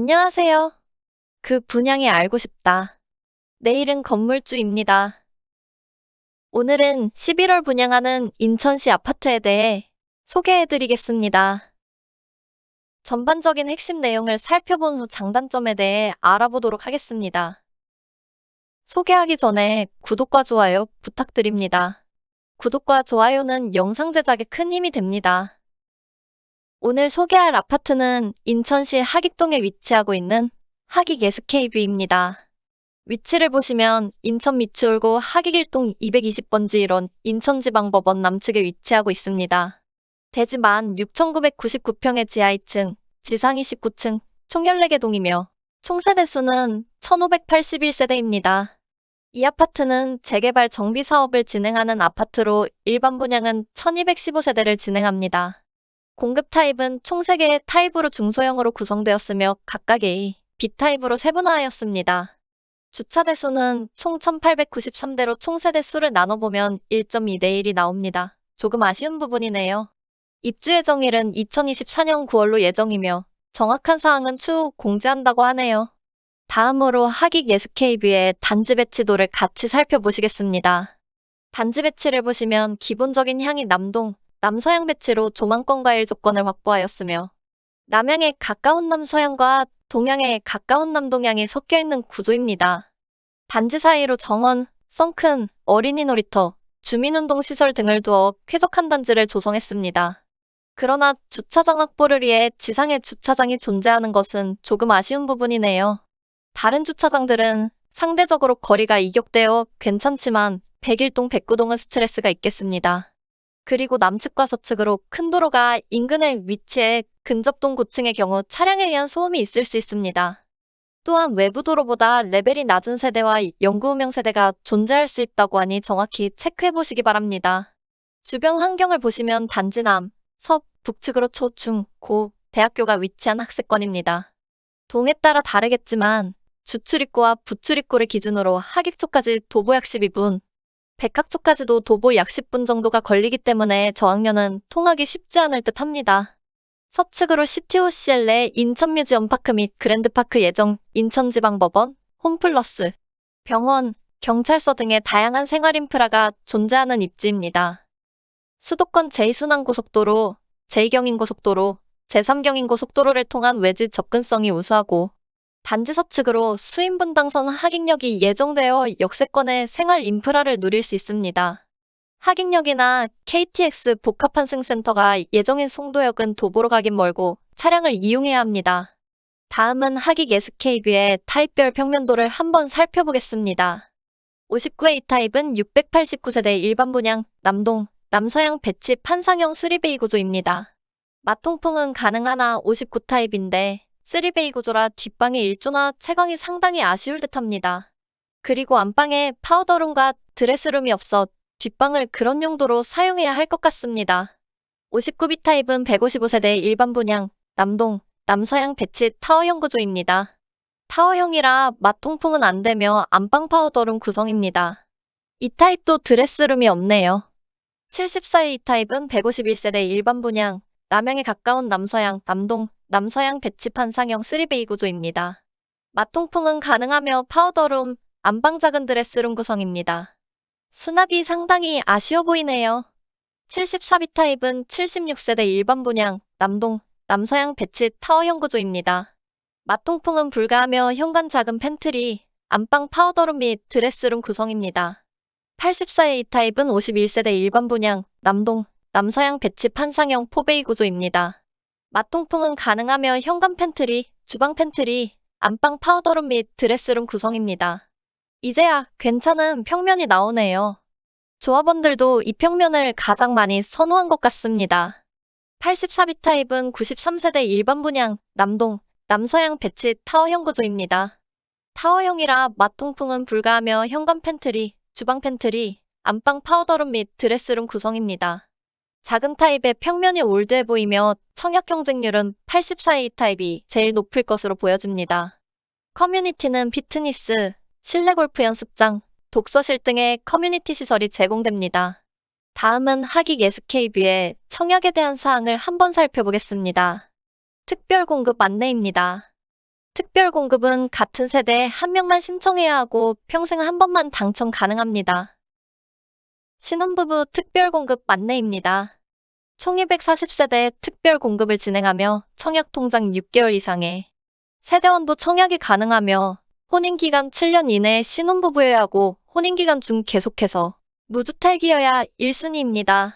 안녕하세요. 그 분양이 알고 싶다. 내일은 건물주입니다. 오늘은 11월 분양하는 인천시 아파트에 대해 소개해드리겠습니다. 전반적인 핵심 내용을 살펴본 후 장단점에 대해 알아보도록 하겠습니다. 소개하기 전에 구독과 좋아요 부탁드립니다. 구독과 좋아요는 영상 제작에 큰 힘이 됩니다. 오늘 소개할 아파트는 인천시 하익동에 위치하고 있는 하익 SK뷰입니다. 위치를 보시면 인천 미추홀구 하익1동 220번지 1원 인천지방법원 남측에 위치하고 있습니다. 대지 16,999평의 지하 2층, 지상 29층, 총 14개 동이며 총 세대수는 1,581세대입니다. 이 아파트는 재개발 정비 사업을 진행하는 아파트로 일반 분양은 1,215세대를 진행합니다. 공급 타입은 총 3개의 타입으로 중소형으로 구성되었으며 각각 A, B타입으로 세분화하였습니다. 주차 대수는 총 1,893대로 총 세대 수를 나눠보면 1.2대 1이 나옵니다. 조금 아쉬운 부분이네요. 입주 예정일은 2024년 9월로 예정이며 정확한 사항은 추후 공지한다고 하네요. 다음으로 하익 SK뷰의 단지 배치도를 같이 살펴보시겠습니다. 단지 배치를 보시면 기본적인 향이 남동, 남서향 배치로 조망권 과일 조건을 확보하였으며 남향에 가까운 남서향과 동향에 가까운 남동향이 섞여있는 구조입니다. 단지 사이로 정원, 썬큰, 어린이 놀이터, 주민운동 시설 등을 두어 쾌적한 단지를 조성했습니다. 그러나 주차장 확보를 위해 지상에 주차장이 존재하는 것은 조금 아쉬운 부분이네요. 다른 주차장들은 상대적으로 거리가 이격되어 괜찮지만 101동 109동은 스트레스가 있겠습니다. 그리고 남측과 서측으로 큰 도로가 인근에 위치해 근접동 고층의 경우 차량에 의한 소음이 있을 수 있습니다. 또한 외부 도로보다 레벨이 낮은 세대와 영구운명 세대가 존재할 수 있다고 하니 정확히 체크해 보시기 바랍니다. 주변 환경을 보시면 단지 남, 서, 북측으로 초, 중, 고, 대학교가 위치한 학세권입니다. 동에 따라 다르겠지만 주출입구와 부출입구를 기준으로 하익초까지 도보 약 12분, 백학초까지도 도보 약 10분 정도가 걸리기 때문에 저학년은 통하기 쉽지 않을 듯 합니다. 서측으로 CTOCL 인천뮤지엄파크 및 그랜드파크 예정, 인천지방법원, 홈플러스, 병원, 경찰서 등의 다양한 생활 인프라가 존재하는 입지입니다. 수도권 제2순환고속도로, 제2경인고속도로, 제3경인고속도로를 통한 외지 접근성이 우수하고 단지 서측으로 수인분당선 하익역이 예정되어 역세권의 생활 인프라를 누릴 수 있습니다. 하익역이나 KTX 복합환승센터가 예정인 송도역은 도보로 가긴 멀고 차량을 이용해야 합니다. 다음은 하익 SK뷰의 타입별 평면도를 한번 살펴보겠습니다. 59의 2타입은 689세대 일반 분양, 남동, 남서향 배치 판상형 3베이 구조입니다. 마통풍은 가능하나 59타입인데 3베이 구조라 뒷방의 일조나 채광이 상당히 아쉬울 듯합니다. 그리고 안방에 파우더룸과 드레스룸이 없어 뒷방을 그런 용도로 사용해야 할 것 같습니다. 59B 타입은 155세대 일반 분양, 남동, 남서향 배치 타워형 구조입니다. 타워형이라 마통풍은 안되며 안방 파우더룸 구성입니다. 이 타입도 드레스룸이 없네요. 74의 2 타입은 151세대 일반 분양, 남향에 가까운 남서향, 남동, 남서향 배치 판상형 3베이 구조입니다. 마통풍은 가능하며 파우더룸, 안방 작은 드레스룸 구성입니다. 수납이 상당히 아쉬워 보이네요. 74B 타입은 76세대 일반 분양, 남동, 남서향 배치 타워형 구조입니다. 마통풍은 불가하며 현관 작은 팬트리, 안방 파우더룸 및 드레스룸 구성입니다. 84의 2 타입은 51세대 일반 분양, 남동, 남서향 배치 판상형 4베이 구조입니다. 마통풍은 가능하며 현관 팬트리, 주방 팬트리, 안방 파우더룸 및 드레스룸 구성입니다. 이제야 괜찮은 평면이 나오네요. 조합원들도 이 평면을 가장 많이 선호한 것 같습니다. 84B 타입은 93세대 일반 분양, 남동, 남서향 배치 타워형 구조입니다. 타워형이라 마통풍은 불가하며 현관 팬트리, 주방 팬트리, 안방 파우더룸 및 드레스룸 구성입니다. 작은 타입의 평면이 올드해 보이며 청약 경쟁률은 84의 2 타입이 제일 높을 것으로 보여집니다. 커뮤니티는 피트니스, 실내 골프 연습장, 독서실 등의 커뮤니티 시설이 제공됩니다. 다음은 하익 SK뷰의 청약에 대한 사항을 한번 살펴보겠습니다. 특별 공급 안내입니다. 특별 공급은 같은 세대에 한 명만 신청해야 하고 평생 한 번만 당첨 가능합니다. 신혼부부 특별 공급 안내입니다. 총 240세대 특별 공급을 진행하며 청약 통장 6개월 이상의 세대원도 청약이 가능하며 혼인기간 7년 이내에 신혼부부여야 하고 혼인기간 중 계속해서 무주택이어야 1순위입니다.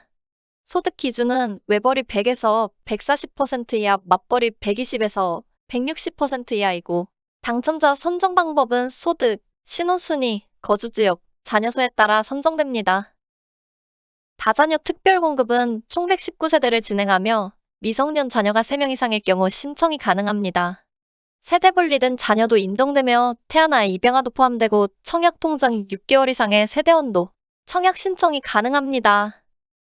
소득 기준은 외벌이 100에서 140% 이하, 맞벌이 120에서 160% 이하이고 당첨자 선정 방법은 소득, 신혼순위, 거주지역, 자녀 수에 따라 선정됩니다. 다자녀 특별공급은 총 119세대를 진행하며 미성년 자녀가 3명 이상일 경우 신청이 가능합니다. 세대 분리된 자녀도 인정되며 태아나 입양아도 포함되고 청약통장 6개월 이상의 세대원도 청약 신청이 가능합니다.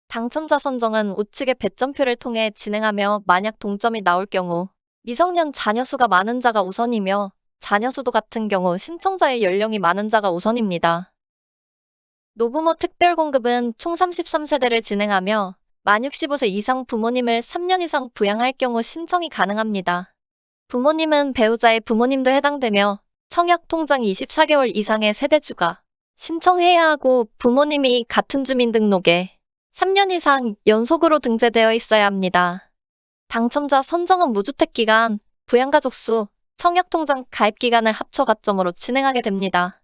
당첨자 선정은 우측의 배점표를 통해 진행하며 만약 동점이 나올 경우 미성년 자녀 수가 많은 자가 우선이며 자녀 수도 같은 경우 신청자의 연령이 많은 자가 우선입니다. 노부모 특별공급은 총 33세대를 진행하며 만 65세 이상 부모님을 3년 이상 부양할 경우 신청이 가능합니다. 부모님은 배우자의 부모님도 해당되며 청약통장 24개월 이상의 세대주가 신청해야 하고 부모님이 같은 주민등록에 3년 이상 연속으로 등재되어 있어야 합니다. 당첨자 선정은 무주택기간, 부양가족 수, 청약통장 가입기간을 합쳐 가점으로 진행하게 됩니다.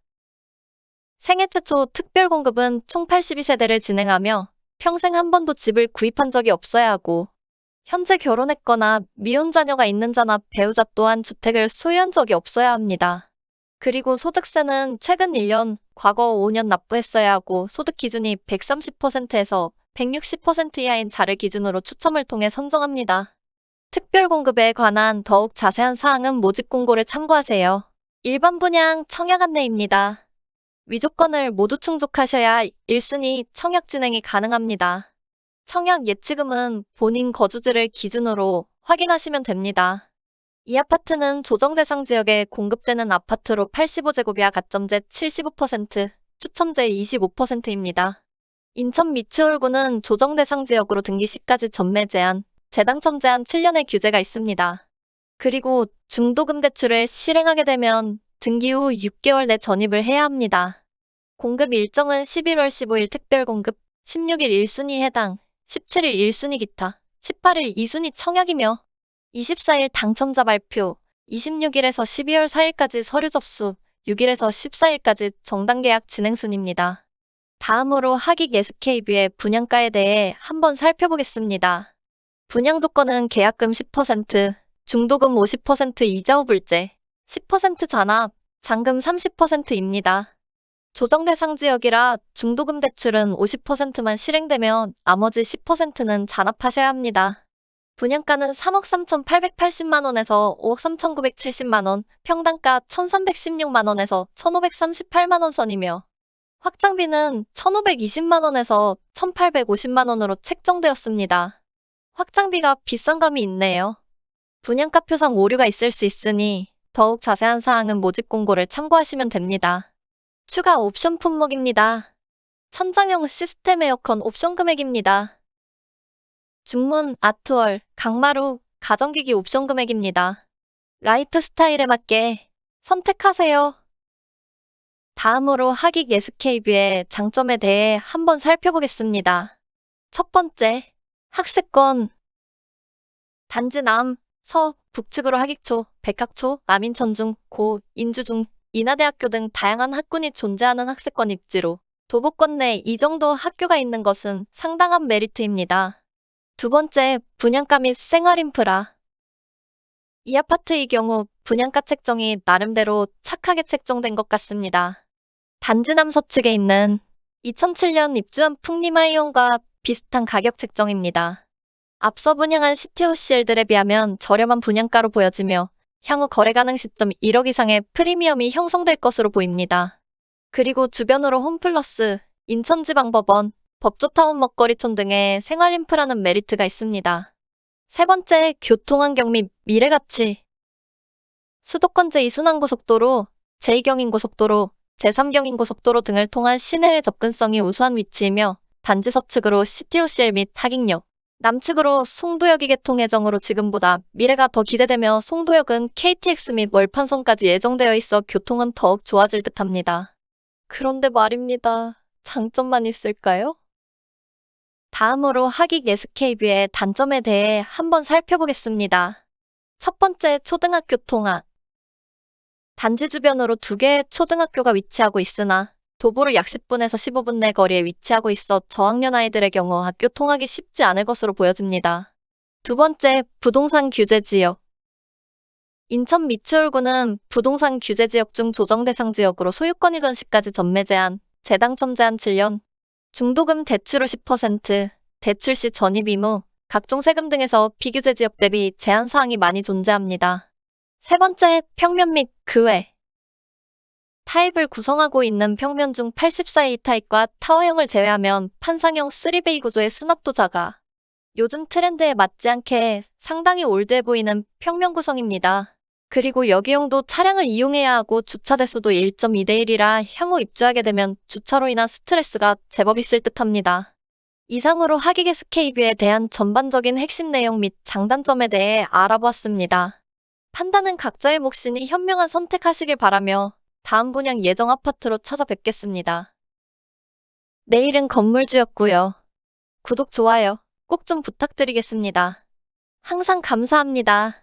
생애 최초 특별공급은 총 82세대를 진행하며 평생 한 번도 집을 구입한 적이 없어야 하고 현재 결혼했거나 미혼 자녀가 있는 자나 배우자 또한 주택을 소유한 적이 없어야 합니다. 그리고 소득세는 최근 1년, 과거 5년 납부했어야 하고 소득 기준이 130%에서 160% 이하인 자를 기준으로 추첨을 통해 선정합니다. 특별공급에 관한 더욱 자세한 사항은 모집 공고를 참고하세요. 일반 분양 청약 안내입니다. 위조건을 모두 충족하셔야 1순위 청약 진행이 가능합니다. 청약 예치금은 본인 거주지를 기준으로 확인하시면 됩니다. 이 아파트는 조정 대상 지역에 공급되는 아파트로 85제곱 이하 가점제 75%, 추첨제 25%입니다. 인천 미추홀구는 조정 대상 지역으로 등기 시까지 전매 제한, 재당첨 제한 7년의 규제가 있습니다. 그리고 중도금 대출을 실행하게 되면 등기 후 6개월 내 전입을 해야 합니다. 공급 일정은 11월 15일 특별공급, 16일 1순위 해당, 17일 1순위 기타, 18일 2순위 청약이며 24일 당첨자 발표, 26일에서 12월 4일까지 서류 접수, 6일에서 14일까지 정당 계약 진행 순입니다. 다음으로 하객 SK뷰의 분양가에 대해 한번 살펴보겠습니다. 분양 조건은 계약금 10%, 중도금 50% 이자 후 불제, 10% 잔압, 잔금 30%입니다. 조정 대상 지역이라 중도금 대출은 50%만 실행되면 나머지 10%는 잔압하셔야 합니다. 분양가는 3억 3,880만원에서 5억 3,970만원, 평당가 1,316만원에서 1,538만원 선이며 확장비는 1,520만원에서 1,850만원으로 책정되었습니다. 확장비가 비싼 감이 있네요. 분양가표상 오류가 있을 수 있으니 더욱 자세한 사항은 모집 공고를 참고하시면 됩니다. 추가 옵션 품목입니다. 천장형 시스템 에어컨 옵션 금액입니다. 중문, 아트월, 강마루, 가전기기 옵션 금액입니다. 라이프 스타일에 맞게 선택하세요. 다음으로 하객 SK뷰의 장점에 대해 한번 살펴보겠습니다. 첫 번째, 학세권. 단지 남, 서, 북측으로 하객초, 백학초, 남인천 중, 고, 인주 중, 인하대학교 등 다양한 학군이 존재하는 학세권 입지로 도보권 내 이 정도 학교가 있는 것은 상당한 메리트입니다. 두 번째, 분양가 및 생활인프라. 이 아파트의 경우 분양가 책정이 나름대로 착하게 책정된 것 같습니다. 단지 남서측에 있는 2007년 입주한 풍림하이온과 비슷한 가격 책정입니다. 앞서 분양한 시티오CL들에 비하면 저렴한 분양가로 보여지며 향후 거래 가능 시점 1억 이상의 프리미엄이 형성될 것으로 보입니다. 그리고 주변으로 홈플러스, 인천지방법원, 법조타운 먹거리촌 등의 생활인프라는 메리트가 있습니다. 세 번째, 교통환경 및 미래가치. 수도권 제2순환고속도로, 제2경인고속도로, 제3경인고속도로 등을 통한 시내의 접근성이 우수한 위치이며 단지 서측으로 시티오CL 및 하객역, 남측으로 송도역 이개통 예정으로 지금보다 미래가 더 기대되며 송도역은 KTX 및 월판선까지 예정되어 있어 교통은 더욱 좋아질 듯합니다. 그런데 말입니다. 장점만 있을까요? 다음으로 하객 SK뷰의 단점에 대해 한번 살펴보겠습니다. 첫 번째, 초등학교 통학. 단지 주변으로 두 개의 초등학교가 위치하고 있으나 도보로 약 10분에서 15분 내 거리에 위치하고 있어 저학년 아이들의 경우 학교 통학이 쉽지 않을 것으로 보여집니다. 두 번째, 부동산 규제 지역. 인천 미추홀구는 부동산 규제 지역 중 조정 대상 지역으로 소유권 이전 시까지 전매 제한, 재당첨 제한 7년, 중도금 대출 후 10%, 대출 시 전입 의무, 각종 세금 등에서 비규제 지역 대비 제한 사항이 많이 존재합니다. 세 번째, 평면 및 그 외. 타입을 구성하고 있는 평면 중 84A 타입과 타워형을 제외하면 판상형 3베이 구조의 수납도 작아 요즘 트렌드에 맞지 않게 상당히 올드해 보이는 평면 구성입니다. 그리고 여기용도 차량을 이용해야 하고 주차 대수도 1.2대 1이라 향후 입주하게 되면 주차로 인한 스트레스가 제법 있을 듯합니다. 이상으로 하객 SK뷰에 대한 전반적인 핵심 내용 및 장단점에 대해 알아보았습니다. 판단은 각자의 몫이니 현명한 선택하시길 바라며 다음 분양 예정 아파트로 찾아뵙겠습니다. 내일은 건물주였고요. 구독, 좋아요 꼭 좀 부탁드리겠습니다. 항상 감사합니다.